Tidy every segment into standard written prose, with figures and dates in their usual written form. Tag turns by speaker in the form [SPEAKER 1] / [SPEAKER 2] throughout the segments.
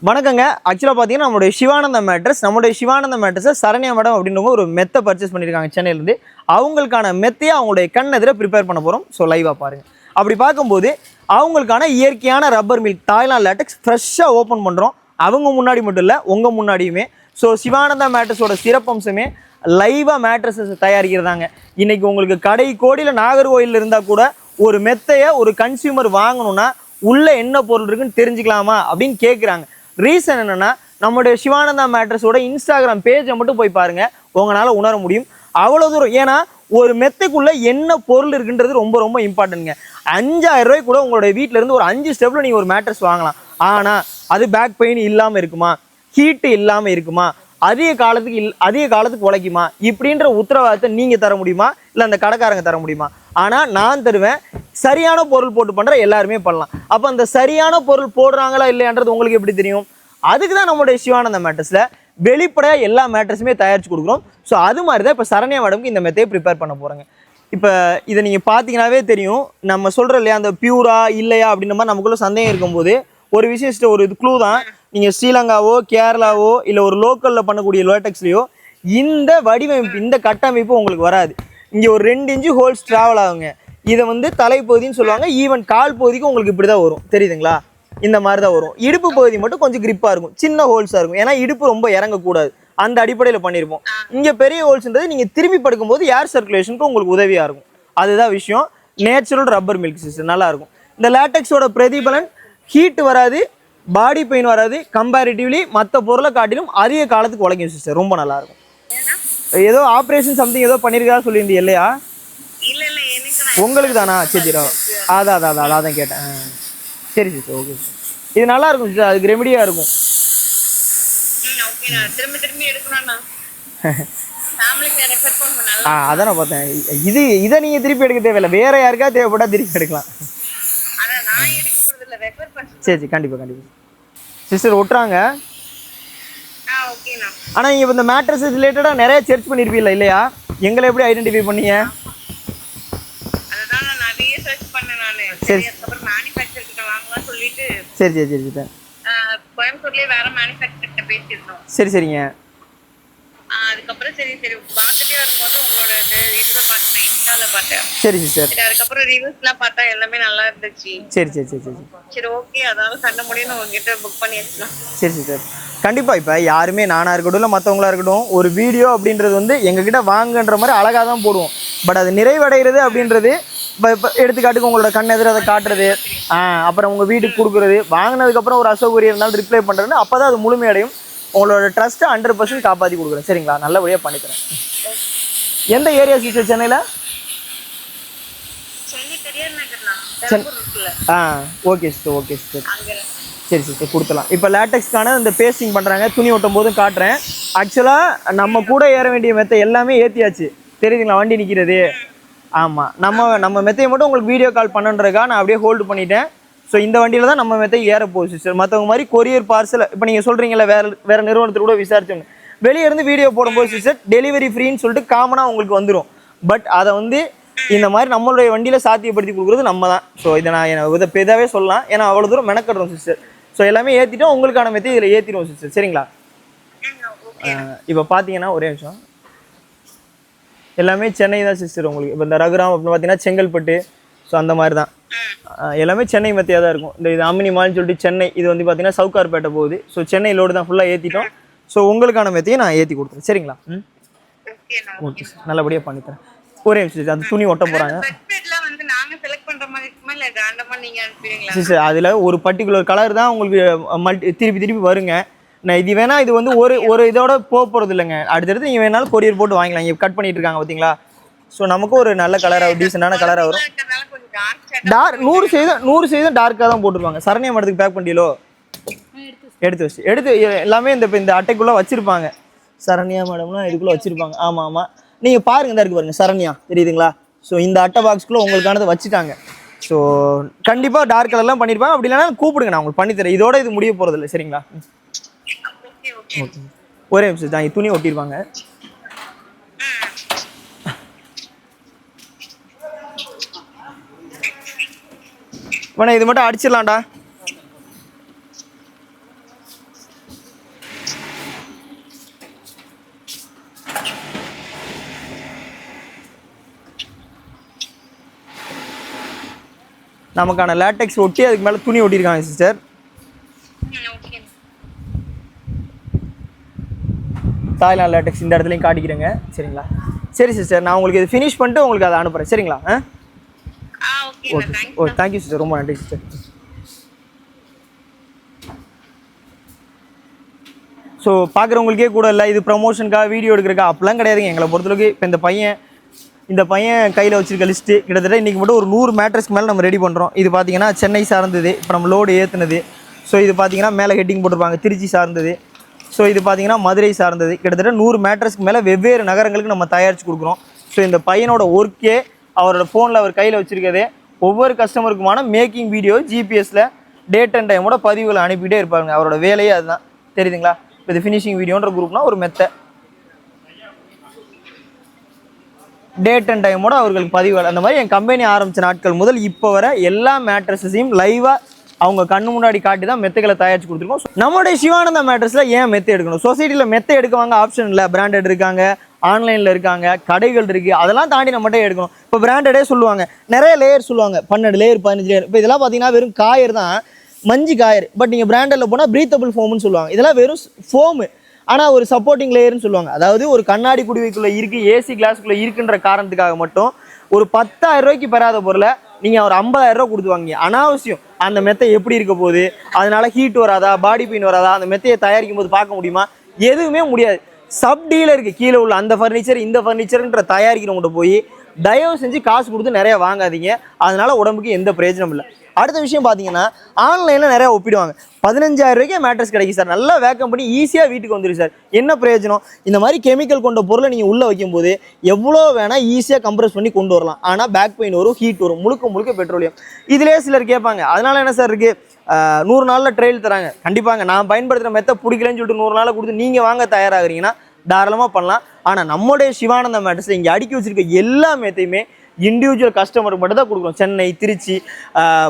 [SPEAKER 1] வணக்கங்க. ஆக்சுவலாக பார்த்தீங்கன்னா நம்மளுடைய சிவானந்த மேட்ரஸை சரண்யா மேடம் அப்படின்றவங்க ஒரு மெத்தை பர்ச்சேஸ் பண்ணியிருக்காங்க சென்னையிலேருந்து. அவங்களுக்கான மெத்தையை அவங்களுடைய கண் எதிர ப்ரிப்பேர் பண்ண போகிறோம். ஸோ லைவாக பாருங்கள். அப்படி பார்க்கும்போது அவங்களுக்கான இயற்கையான ரப்பர் மில்க் தாய்லாந்து லேட்டக்ஸ் ஃப்ரெஷ்ஷாக ஓப்பன் பண்ணுறோம். அவங்க முன்னாடி மட்டும் இல்லை, உங்கள் முன்னாடியுமே. ஸோ சிவானந்தா மேட்ரஸோட சிறப்பம்சமே லைவாக மேட்ரஸஸ் தயாரிக்கிறதாங்க. இன்றைக்கி உங்களுக்கு கடை கோடியில் நாகர்கோயிலில் இருந்தால் கூட ஒரு மெத்தையை ஒரு கன்சியூமர் வாங்கணும்னா உள்ளே என்ன பொருள் இருக்குன்னு தெரிஞ்சுக்கலாமா அப்படின்னு கேட்குறாங்க. ரீசன் என்னென்னா, நம்மளுடைய சிவானந்தா மேட்ரஸோட இன்ஸ்டாகிராம் பேஜை மட்டும் போய் பாருங்கள், உங்களால் உணர முடியும் அவ்வளோ தூரம். ஏன்னா ஒரு மெத்தைக்குள்ளே என்ன பொருள் இருக்குன்றது ரொம்ப ரொம்ப இம்பார்ட்டன்ட்ங்க. 5000 ரூபாய் கூட உங்களுடைய வீட்டிலேருந்து ஒரு 5 ஸ்டெப்பில் நீங்கள் ஒரு மேட்ரஸ் வாங்கலாம். ஆனால் அது பேக் பெயின் இல்லாமல் இருக்குமா, ஹீட்டு இல்லாமல் இருக்குமா, அதிக காலத்துக்கு உழைக்குமா, இப்படின்ற உத்தரவாதத்தை நீங்கள் தர முடியுமா, இல்லை அந்த கடைக்காரங்க தர முடியுமா? ஆனால் நான் தருவேன். சரியான பொருள் போட்டு பண்ணுற எல்லாருமே பண்ணலாம். அப்போ அந்த சரியான பொருள் போடுறாங்களா இல்லையான்றது உங்களுக்கு எப்படி தெரியும்? அதுக்கு தான் நம்மளுடைய சிவானந்தா மேட்ரஸில் வெளிப்படையாக எல்லா மேட்ரஸுமே தயாரித்து கொடுக்குறோம். ஸோ அது மாதிரி தான் இப்போ சரண்யா மேடம்க்கு இந்த மெத்தையை ப்ரிப்பேர் பண்ண போகிறேங்க. இப்போ இதை நீங்கள் பார்த்தீங்கன்னாவே தெரியும், நம்ம சொல்கிற இல்லையா அந்த பியூரா இல்லையா அப்படின்ற மாதிரி நமக்குள்ள சந்தேகம் இருக்கும்போது ஒரு விஷயம், ஒரு இது க்ளூ தான். நீங்கள் ஸ்ரீலங்காவோ கேரளாவோ இல்லை ஒரு லோக்கலில் பண்ணக்கூடிய லேட்டக்ஸ்லையோ இந்த வடிவமைப்பு, இந்த கட்டமைப்பு உங்களுக்கு வராது. இங்கே ஒரு 2 இன்ச்சு ஹோல்ஸ் ட்ராவல் ஆகுங்க. இதை வந்து தலைப்பகுதின்னு சொல்லுவாங்க. ஈவன் கால் பகுதிக்கும் உங்களுக்கு இப்படி தான் வரும், தெரியுதுங்களா? இந்த மாதிரி தான் வரும். இடுப்பு பகுதி மட்டும் கொஞ்சம் கிரிப்பாக இருக்கும், சின்ன ஹோல்ஸாக இருக்கும். ஏன்னா இடுப்பு ரொம்ப இறங்கக்கூடாது, அந்த அடிப்படையில் பண்ணியிருப்போம். இங்கே பெரிய ஹோல்ஸ்ன்றது நீங்கள் திரும்பி படுக்கும்போது ஏர் சர்க்குலேஷனுக்கு உங்களுக்கு உதவியாக இருக்கும். அதுதான் விஷயம். நேச்சுரல் ரப்பர் மில்க் சிஸ்டர் நல்லாயிருக்கும். இந்த லேட்டக்ஸோட பிரதிபலன் ஹீட் வராது, பாடி பெயின் வராது. கம்பேரிட்டிவ்லி மற்ற பொருளை காட்டிலும் அதிக காலத்துக்கு உழைக்கும் சிஸ்டர். ரொம்ப நல்லாயிருக்கும். ஏதோ ஆப்ரேஷன் சம்திங் ஏதோ பண்ணியிருக்கா சொல்லியிருந்தீங்க இல்லையா? உங்களுக்கு தானா? சரி, அதான் கேட்டேன். சரி சிஸ்டர், ஓகே சார். இது நல்லா இருக்கும் சிஸ்டர், அதுக்கு ரெமடியாக இருக்கும். அதான் நான் பார்த்தேன். இதை நீங்கள் திருப்பி எடுக்க தேவையில்லை, வேற யாருக்கா தேவைப்பட்டா திருப்பி எடுக்கலாம். சரி, கண்டிப்பாக சிஸ்டர் ஒட்டுறாங்க. ஆனால் நீங்கள் இப்போ இந்த மேட்ரஸஸ் ரிலேட்டடாக நிறைய சர்ச் பண்ணியிருப்பீங்களா இல்லையா? எங்களை எப்படி ஐடென்டிஃபை பண்ணீங்க? சரி சரிங்க.
[SPEAKER 2] அதுக்கப்புறம் சரி பார்த்துட்டே இருக்கும்போது உங்களோட இதுல பார்த்தேன், இன்ஸ்டால பார்த்தேன்.
[SPEAKER 1] சரி சிஸ்டர்.
[SPEAKER 2] அதுக்கப்புறம் ரிவ்யூஸ்லாம் பார்த்தா எல்லாமே நல்லா இருந்துச்சு. சரி ஓகே, அதாவது சண்டை முடியும் உங்ககிட்ட புக் பண்ணி வச்சுக்கலாம்.
[SPEAKER 1] சரி சிஸ்டர், கண்டிப்பாக. இப்போ யாருமே நானாக இருக்கட்டும் இல்லை மற்றவங்களா இருக்கட்டும், ஒரு வீடியோ அப்படின்றது வந்து எங்ககிட்ட வாங்குன்ற மாதிரி அழகாக தான் போடுவோம். பட் அது நிறைவடைகிறது அப்படின்றது இப்போ எடுத்துக்காட்டுக்கு உங்களோட கண் எதிர அதை காட்டுறது, அப்புறம் உங்கள் வீட்டுக்கு கொடுக்குறது, வாங்கினதுக்கப்புறம் ஒரு அசௌகரியம் இருந்தாலும் ரிப்ளை பண்ணுறதுன்னு அப்போ தான் அது முழுமையடையும். உங்களோட ட்ரஸ்ட்டை 100% காப்பாற்றி கொடுக்குறேன். சரிங்களா? நல்லபடியாக பண்ணிக்கிறேன். எந்த ஏரியா சிஸ்டர் சென்னையில்? Okay sister. சரி சிஸ்டர், கொடுத்துலாம். இப்போ லேட்டக்ஸ்க்கான இந்த பேஸ்டிங் பண்ணுறாங்க, துணி ஒட்டும் போதும் காட்டுறேன். ஆக்சுவலாக நம்ம கூட ஏற வேண்டிய மெத்தை எல்லாமே ஏற்றியாச்சு, தெரியுதுங்களா? வண்டி நிற்கிறது. ஆமாம், நம்ம மெத்தையை மட்டும் உங்களுக்கு வீடியோ கால் பண்ணுன்றதுக்கா நான் அப்படியே ஹோல்டு பண்ணிட்டேன். ஸோ இந்த வண்டியில் தான் நம்ம மெத்தை ஏற போகுது சிஸ்டர். மற்றவங்க மாதிரி கொரியர் பார்சல் இப்போ நீங்கள் சொல்கிறீங்களா, வேறு நிறுவனத்தில் கூட விசாரிச்சோன்னு வெளியே இருந்து வீடியோ போடும்போது சிஸ்டர் டெலிவரி ஃப்ரீன்னு சொல்லிட்டு காமனாக உங்களுக்கு வந்துடும். பட் அதை வந்து இந்த மாதிரி நம்மளுடைய வண்டியில் சாத்தியப்படுத்தி கொடுக்குறது நம்ம தான். ஸோ இதை நான் இதாகவே சொல்லலாம், ஏன்னா அவ்வளோ தூரம் மெனக்கட்டுறோம் சிஸ்டர். ஸோ எல்லாமே ஏற்றிட்டோம், உங்களுக்கான மெத்தை இதில் ஏற்றிடுவோம் சிஸ்டர். சரிங்களா? இப்போ பார்த்தீங்கன்னா ஒரே நிமிஷம், எல்லாமே சென்னை தான் சிஸ்டர். உங்களுக்கு இப்போ இந்த ரகுராம் அப்படின்னு பார்த்தீங்கன்னா செங்கல்பட்டு, ஸோ அந்த மாதிரி தான் எல்லாமே சென்னை மெத்தையாக தான் இருக்கும். இந்த இது அமினி மால்னு சொல்லிட்டு சென்னை, இது வந்து பார்த்தீங்கன்னா சவுகார்பேட்டை போகுது. ஸோ சென்னை லோடு தான் ஃபுல்லாக ஏற்றிட்டோம். ஸோ உங்களுக்கான மெத்தையை நான் ஏற்றி கொடுத்துறேன். சரிங்களா? ஓகே சார், நல்லபடியாக பண்ணித்தரேன். ஒரே நிமிஷம், அந்த துணி ஒட்ட போகிறாங்க சிஸ்டர். அதில் ஒரு பர்டிகுலர் கலர் தான் உங்களுக்கு திருப்பி வருங்க. நான் இது வேணா, இது வந்து ஒரு இதோட போகிறது இல்லைங்க. அடுத்தடுத்து நீங்கள் வேணாலும் கொரியர் போட்டு வாங்கிக்கலாம். இங்கே கட் பண்ணிட்டு இருக்காங்க பார்த்தீங்களா? ஸோ நமக்கு ஒரு நல்ல கலராக, டீசெண்டான கலராக வரும். டார்க் 100% டார்க்காக தான் போட்டுருவாங்க. சரண்யா மேடத்துக்கு பேக் பண்ணிடலோ, எடுத்து எல்லாமே இந்த அட்டைக்குள்ளே வச்சுருப்பாங்க. சரண்யா மேடம்லாம் இதுக்குள்ளே வச்சுருப்பாங்க. ஆமாம், நீங்கள் பாருங்கள், தான் இருக்குது பாருங்கள், சரண்யா தெரியுதுங்களா? ஸோ இந்த அட்டை பாக்ஸ்க்குள்ளே உங்களுக்கானதை வச்சுட்டாங்க. ஸோ கண்டிப்பாக டார்க் கலர்லாம் பண்ணியிருப்பாங்க. அப்படி இல்லைனா கூப்பிடுங்க, நான் உங்களுக்கு பண்ணித்தரேன். இதோட இது முடிய போகிறது இல்லை. சரிங்களா? ஓகே, ஒரே நிமிஷம் தான், துணி ஒட்டிடுவாங்க. வேணா இது மட்டும் அடிச்சிடலாம்டா. நமக்கான லேட்டெக்ஸ் ஒட்டி அதுக்கு மேலே துணி ஒட்டியிருக்காங்க சிஸ்டர்.
[SPEAKER 2] ஓகே.
[SPEAKER 1] தாய்லாந்து லேட்டெக்ஸ் இந்த இடத்துலையும் காட்டிக்கிறேங்க. சரிங்களா? சரி சிஸ்டர், நான் உங்களுக்கு இது ஃபினிஷ் பண்ணிட்டு உங்களுக்கு அதை அனுப்புகிறேன். சரிங்களா?
[SPEAKER 2] ஓகே.
[SPEAKER 1] ஓ தேங்க்யூ சிஸ்டர், ரொம்ப நன்றி சிஸ்டர். ஸோ பார்க்குறவங்களுக்கே கூட இல்லை இது ப்ரமோஷனுக்காக வீடியோ எடுக்கிறக்கா அப்படிலாம் கிடையாதுங்க. எங்களை பொறுத்தளவுக்கு இப்போ இந்த பையன் கையில் வச்சிருக்க லிஸ்ட்டு கிட்டத்தட்ட இன்றைக்கி மட்டும் ஒரு 100 மேட்ரஸ்க்கு மேலே நம்ம ரெடி பண்ணுறோம். இது பார்த்தீங்கன்னா சென்னை சார்ந்தது, இப்போ நம்ம லோடு ஏற்றுனது. ஸோ இது பார்த்தீங்கன்னா மேலே ஹெட்டிங் போட்டிருப்பாங்க திருச்சி சார்ந்தது. ஸோ இது பார்த்தீங்கன்னா மதுரை சார்ந்தது. கிட்டத்தட்ட 100 மேட்ரஸ்க்கு மேலே வெவ்வேறு நகரங்களுக்கு நம்ம தயாரித்து கொடுக்குறோம். ஸோ இந்த பையனோட ஒர்க்கே அவரோட ஃபோனில் அவர் கையில் வச்சுருக்கதே ஒவ்வொரு கஸ்டமருக்குமான மேக்கிங் வீடியோ ஜிபிஎஸ்சில் டேட் அண்ட் டைமோட பதிவுகளை அனுப்பிட்டே இருப்பாங்க. அவரோட வேலையே அதுதான். தெரியுதுங்களா? இப்போ இது ஃபினிஷிங் வீடியோன்ற குரூப்னா ஒரு மெத்தை டேட் அண்ட் டைமோட அவர்களுக்கு பதிவுகள் அந்த மாதிரி என் கம்பெனி ஆரம்பித்த நாட்கள் முதல் இப்போ வர எல்லா மேட்ரஸையும் லைவாக அவங்க கண்ணு முன்னாடி காட்டி தான் மெத்தைகளை தயாரித்து கொடுத்துருக்கோம். நம்மளுடைய சிவானந்தா மேட்ரஸில் ஏன் மெத்தை எடுக்கணும்? சொசைட்டியில் மெத்தை எடுக்கவாங்க ஆப்ஷன் இல்லை. பிராண்டட் இருக்காங்க, ஆன்லைனில் இருக்காங்க, கடைகள் இருக்குது, அதெல்லாம் தாண்டி நம்மகிட்ட எடுக்கணும். இப்போ பிராண்டடே சொல்லுவாங்க, நிறைய லேயர் சொல்லுவாங்க, 12 லேயர் 15 லேயர். இப்போ இதெல்லாம் பார்த்தீங்கன்னா வெறும் காயர் தான், மஞ்சு காயர். பட் நீங்கள் பிராண்டடில் போனால் ப்ரீத்தபிள் ஃபோம்னு சொல்லுவாங்க. இதெல்லாம் வெறும் ஃபோமு, ஆனால் ஒரு சப்போர்ட்டிங் லேயர்னு சொல்லுவாங்க. அதாவது ஒரு கண்ணாடி குடிவைக்குள்ளே இருக்குது, ஏசி கிளாஸுக்குள்ளே இருக்குன்ற காரணத்துக்காக மட்டும் ஒரு 10,000 ரூபாய்க்கு பெறாத பொருளை நீங்கள் ஒரு 50,000 ரூபா கொடுத்து வாங்க. அனாவசியம். அந்த மெத்தை எப்படி இருக்க போகுது, அதனால ஹீட் வராதா, பாடி பெயின் வராதா, அந்த மெத்தையை தயாரிக்கும் போது பார்க்க முடியுமா? எதுவுமே முடியாது. சப் டீலருக்கு கீழே உள்ள அந்த ஃபர்னிச்சர் இந்த ஃபர்னிச்சர்ன்ற தயாரிக்கிறவங்கள்ட்ட போய் தயவு செஞ்சு காசு கொடுத்து நிறைய வாங்காதீங்க. அதனால உடம்புக்கு எந்த பிரயோஜனம் இல்லை. அடுத்த விஷயம் பார்த்தீங்கன்னா ஆன்லைனில் நிறையா ஒப்பிடுவாங்க. 15,000 ரூபாய்க்கே மேட்ரஸ் கிடைக்கும் சார், நல்லா வேக்கம் பண்ணி ஈஸியாக வீட்டுக்கு வந்துடும் சார். என்ன பிரயோஜனம்? இந்த மாதிரி கெமிக்கல் கொண்ட பொருளை நீங்கள் உள்ளே வைக்கும்போது எவ்வளோ வேணால் ஈஸியாக கம்ப்ரஸ் பண்ணி கொண்டு வரலாம். ஆனால் பேக் பெயின் வரும், ஹீட் வரும், முழுக்க பெட்ரோலியம். இதிலே சிலர் கேட்பாங்க, அதனால என்ன சார் இருக்குது, 100 நாளில் ட்ரையல் தராங்க. கண்டிப்பாங்க, நான் பயன்படுத்துகிற மெத்தை பிடிக்கலன்னு சொல்லிட்டு 100 நாளில் கொடுத்து நீங்கள் வாங்க தயாராகிறீங்கன்னா தாராளமாக பண்ணலாம். ஆனால் நம்முடைய சிவானந்தா மேட்ரஸில் இங்கே அடுக்கி வச்சிருக்க எல்லா மெத்தையுமே இண்டிவிஜுவல் கஸ்டமருக்கு மட்டும் தான் கொடுக்குறோம். சென்னை, திருச்சி,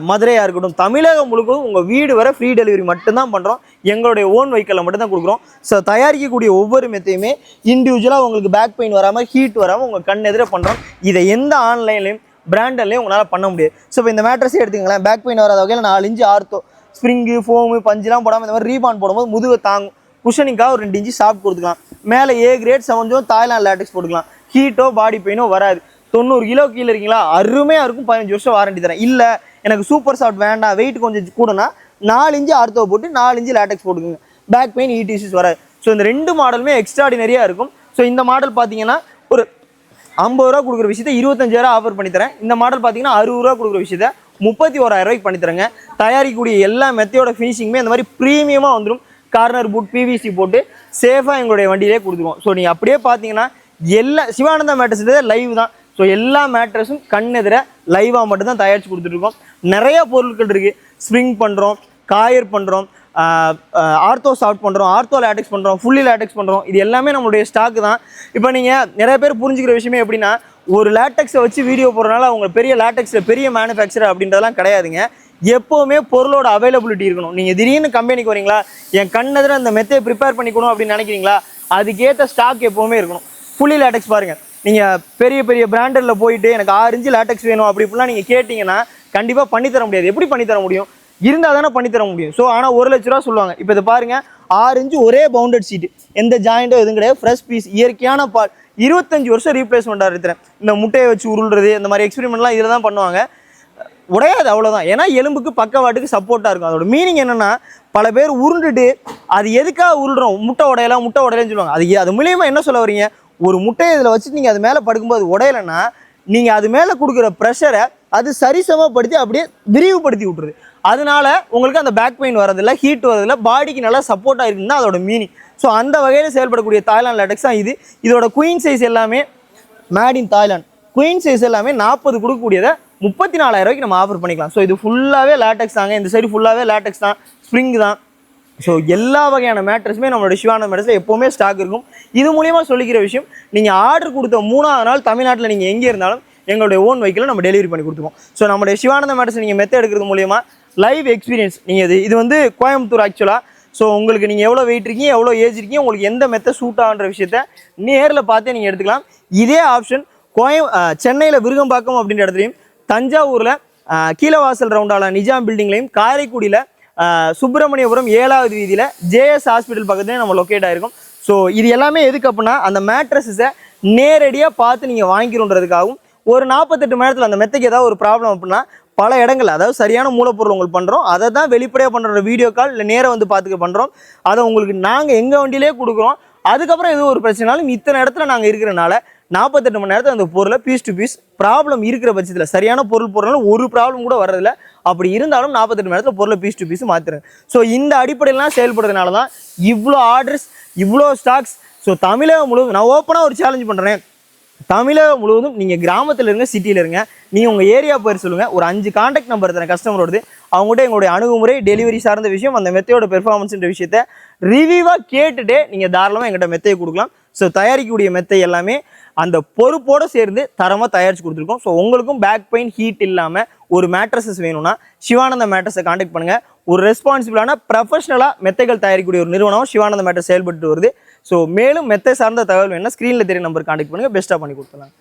[SPEAKER 1] மதுரையாக இருக்கட்டும், தமிழகம் முழுக்கவும் உங்கள் வீடு வர ஃப்ரீ டெலிவரி மட்டும்தான் பண்ணுறோம். எங்களுடைய ஓன் வெஹிக்கிளில் மட்டும் தான் கொடுக்குறோம். ஸோ தயாரிக்கக்கூடிய ஒவ்வொரு மெத்தையுமே இண்டிவிஜுவலாக உங்களுக்கு பேக் பெயின் வராமல் ஹீட் வராமல் உங்கள் கண் எதிர பண்ணுறோம். இதை எந்த ஆன்லைன்லையும் பிராண்டட்லையும் உங்களால் பண்ண முடியாது. ஸோ இப்போ இந்த மேட்ரஸே எடுத்துக்கலாம், பேக் பெயின் வராத வகையில் 4 இன்ச்சு ஆர்த்தோ ஸ்ப்ரிங்கு ஃபோமு பஞ்சுலாம் போடாமல் இந்த மாதிரி ரீபான் போடும்போது முதுகு தாங்கும். குஷனிங்காக ஒரு 2 இன்ச்சு சாஃப்ட் கொடுத்துக்கலாம். மேலே ஏ கிரேட் 7 தாய்லாந்து லேட்டெக்ஸ் போட்டுக்கலாம். ஹீட்டோ பாடி பெயினோ வராது. 90 கிலோ கீழே இருக்கீங்களா, அருமையாக இருக்கும். 15 வருஷம் வாரண்டி தரேன். இல்லை எனக்கு சூப்பர் சாஃப்ட் வேண்டாம், வெயிட் கொஞ்சம் கூடனா 4 இன்ச்சு ஆர்த்தோ போட்டு 4 இன்ச்சு லேட்டெக்ஸ் போட்டுக்குங்க. பேக் பெயின் இடிசிஸ் வராது. ஸோ இந்த 2 மாடலுமே எக்ஸ்ட்ராடினரியாக இருக்கும். ஸோ இந்த மாடல் பார்த்தீங்கன்னா ஒரு 50 ரூபா கொடுக்குற விஷயத்தை 25,000 ஆஃபர் பண்ணித்தரேன். இந்த மாடல் பார்த்தீங்கன்னா 60 ரூபா கொடுக்குற விஷயத்தை 31,000 ரூபாய்க்கு பண்ணித்தரேங்க. தயாரிக்கக்கூடிய எல்லா மெத்தையோட ஃபினிஷிங்குமே இந்த மாதிரி ப்ரீமியமாக வந்துடும். கார்னர் பூட் பிவிசி போட்டு சேஃபாக எங்களுடைய வண்டியிலே கொடுத்துருவோம். ஸோ நீங்கள் அப்படியே பார்த்தீங்கன்னா எல்லா சிவானந்தா மேட்ரஸ் லைவ் தான். ஸோ எல்லா மேட்ரஸும் கண்ணெதிர லைவாக மட்டும்தான் தயாரித்து கொடுத்துட்ருக்கோம். நிறைய பொருட்கள் இருக்குது. ஸ்ப்ரிங் பண்ணுறோம், காயர் பண்ணுறோம், ஆர்த்தோ சாஃப்ட் பண்ணுறோம், ஆர்த்தோ லேட்டெக்ஸ் பண்ணுறோம், ஃபுல்லி லேட்டெக்ஸ் பண்ணுறோம். இது எல்லாமே நம்மளுடைய ஸ்டாக்கு தான். இப்போ நீங்கள் நிறைய பேர் புரிஞ்சுக்கிற விஷயமே எப்படின்னா, ஒரு லேட்டெக்ஸை வச்சு வீடியோ போடுறதுனால அவங்க பெரிய லேட்டெக்ஸில் பெரிய மேனுஃபேக்சர் அப்படின்றதெல்லாம் கிடையாதுங்க. எப்போவுமே பொருளோட அவைலபிலிட்டி இருக்கணும். நீங்கள் திடீர்னு கம்பெனிக்கு வரீங்களா, என் கண்ணெதிர அந்த மெத்தையை ப்ரிப்பேர் பண்ணிக்கணும் அப்படின்னு நினைக்கிறீங்களா, அதுக்கேற்ற ஸ்டாக் எப்போவுமே இருக்கணும். ஃபுல்லி லேட்டெக்ஸ் பாருங்கள், நீங்கள் பெரிய பெரிய பிராண்டடில் போயிட்டு எனக்கு 6 இன்ச்சு லேட்டெக்ஸ் வேணும் அப்படி இப்படிலாம் நீங்கள் கேட்டிங்கன்னா கண்டிப்பாக பண்ணித்தர முடியாது. எப்படி பண்ணித்தர முடியும்? இருந்தால் தானே பண்ணித்தர முடியும். ஸோ ஆனால் 1 லட்ச ரூபா சொல்லுவாங்க. இப்போ இதை பாருங்கள், 6 இன்ச்சு ஒரே பவுண்டட் சீட்டு, எந்த ஜாயிண்டோ எதுவும் கிடையாது, ஃப்ரெஷ் பீஸ், இயற்கையான பால், 25 வருஷம் ரீப்ளேஸ்மெண்ட்டாக இருக்கிறேன். இந்த முட்டையை வச்சு உருள்றது இந்த மாதிரி எக்ஸ்பெரிமெண்ட்லாம் இதில் தான் பண்ணுவாங்க. உடையாது, அவ்வளோதான். ஏன்னா எலும்புக்கு பக்கவாட்டுக்கு சப்போர்ட்டாக இருக்கும். அதோட மீனிங் என்னென்னா, பல பேர் உருண்டுட்டு அது எதுக்காக உருள்றோம், முட்டை உடையலன்னு சொல்லுவாங்க. அது மூலியமாக என்ன சொல்ல வரீங்க, ஒரு முட்டையை இதில் வச்சுட்டு நீங்கள் அது மேலே படுக்கும்போது உடையலைன்னா நீங்கள் அது மேலே கொடுக்குற ப்ரெஷரை அது சரிசமப்படுத்தி அப்படியே விரிவுபடுத்தி விட்டுருது. அதனால உங்களுக்கு அந்த பேக் பெயின் வரதில்லை, ஹீட் வரதில்லை, பாடிக்கு நல்லா சப்போர்ட்டாக இருக்குன்னு தான் அதோட மீனிங். ஸோ அந்த வகையில் செயல்படக்கூடிய தாய்லாந்து லேட்டெக்ஸ் தான் இது. இதோட குயின் சைஸ் எல்லாமே made in Thailand. Queen size எல்லாமே 40 கொடுக்கக்கூடியதை 34,000 ரூபாய்க்கு நம்ம ஆஃபர் பண்ணிக்கலாம். ஸோ இது ஃபுல்லாகவே லேட்டெக்ஸ் தாங்க. இந்த சைடு ஃபுல்லாகவே லேட்டெக்ஸ் தான், ஸ்ப்ரிங் தான். ஸோ எல்லா வகையான மேட்ரஸுமே நம்மளோட சிவானந்தா மேட்ரஸில் எப்போவுமே ஸ்டாக் இருக்கும். இது மூலிமா சொல்லிக்கிற விஷயம், நீங்கள் ஆர்டர் கொடுத்த 3ஆவது நாள் தமிழ்நாட்டில் நீங்கள் எங்கே இருந்தாலும் எங்களுடைய ஓன் வெஹிக்கிளை நம்ம டெலிவரி பண்ணி கொடுத்துருவோம். ஸோ நம்மளுடைய சிவானந்தா மேட்ரஸ் நீங்கள் மெத்த எடுக்கிறது மூலிமா லைவ் எக்ஸ்பீரியன்ஸ். நீங்கள் இது வந்து கோயம்புத்தூர் ஆக்சுவலாக. ஸோ உங்களுக்கு நீங்கள் எவ்வளோ வெயிட் இருக்கீங்க, எவ்வளோ ஏஜ் இருக்கீங்க, உங்களுக்கு எந்த மெத்த சூட் ஆகுன்ற விஷயத்த நேரில் பார்த்தே நீங்கள் எடுத்துக்கலாம். இதே ஆப்ஷன் சென்னையில் விருகம்பாக்கம் அப்படின்ற இடத்துலையும், தஞ்சாவூரில் கீழவாசல் ரவுண்டால நிஜாம் பில்டிங்லையும், காரைக்குடியில் சுப்பிரமணியபுரம் 7வது வீதியில் ஜேஎஸ் ஹாஸ்பிட்டல் பக்கத்துலேயே நம்ம லொக்கேட் ஆகிருக்கும். ஸோ இது எல்லாமே எதுக்கு அப்படின்னா அந்த மேட்ரஸஸை நேரடியாக பார்த்து நீங்கள் வாங்கிக்கிறோன்றதுக்காகவும், ஒரு 48 மணி நேரத்தில் அந்த மெத்தைக்கு ஏதாவது ஒரு ப்ராப்ளம் அப்படின்னா பல இடங்கள், அதாவது சரியான மூலப்பொருள் உங்களுக்கு பண்ணுறோம், அதை தான் வெளிப்படையாக பண்ணுற வீடியோ கால் இல்லை நேராக வந்து பார்த்துக்க பண்ணுறோம். அதை உங்களுக்கு நாங்கள் எங்கள் வண்டியிலே கொடுக்குறோம். அதுக்கப்புறம் எதுவும் ஒரு பிரச்சனைனாலும் இத்தனை இடத்துல நாங்கள் இருக்கிறனால 48 மணி நேரத்தில் அந்த பொருளை பீஸ் டு பீஸ் ப்ராப்ளம் இருக்கிற பட்சத்தில் சரியான பொருள் போடுறதுனால ஒரு ப்ராப்ளம் கூட வர்றதில்ல. அப்படி இருந்தாலும் 48 மணி நேரத்தில் பொருளை பீஸ் டு பீஸ் மாற்றுறேன். ஸோ இந்த அடிப்படையிலாம் செயல்படுறதுனால தான் இவ்வளோ ஆர்டர்ஸ், இவ்வளோ ஸ்டாக்ஸ். ஸோ தமிழகம் முழுவதும் நான் ஓப்பனாக ஒரு சேலஞ்ச் பண்ணுறேன். தமிழகம் முழுவதும் நீங்கள் கிராமத்தில் இருங்க, சிட்டியில் இருங்க, நீங்கள் உங்கள் ஏரியா பேர் சொல்லுங்கள், ஒரு 5 கான்டாக்ட் நம்பர் தரேன் கஸ்டமரோடது. அவங்ககிட்ட எங்களுடைய அணுகுமுறை, டெலிவரி சார்ந்த விஷயம், அந்த மெத்தையோட பெர்ஃபார்மன்ஸ்ன்ற விஷயத்தை ரிவ்யூவாக கேட்டுகிட்டே நீங்கள் தாராளமாக எங்கிட்ட மெத்தையை கொடுக்கலாம். ஸோ தயாரிக்கக்கூடிய மெத்தை எல்லாமே அந்த பொறுப்போடு சேர்ந்து தரமாக தயாரித்து கொடுத்துருக்கோம். ஸோ உங்களுக்கும் பேக் பெயின், ஹீட் இல்லாமல் ஒரு மேட்ரஸஸ் வேணும்னா சிவானந்த மேட்ரஸை கான்டாக்ட் பண்ணுங்கள். ஒரு ரெஸ்பான்சிபிளான ப்ரொஃபஷனலாக மெத்தைகள் தயாரிக்கக்கூடிய ஒரு நிறுவனம் சிவானந்த மேட்ரஸ் செயல்பட்டு வருது. ஸோ மேலும் மெத்தை சார்ந்த தகவல் வேணும்னா ஸ்க்ரீனில் தெரிய நம்பர் கான்டாக்ட் பண்ணுங்கள். பெஸ்ட்டாக பண்ணி கொடுத்துலாம்.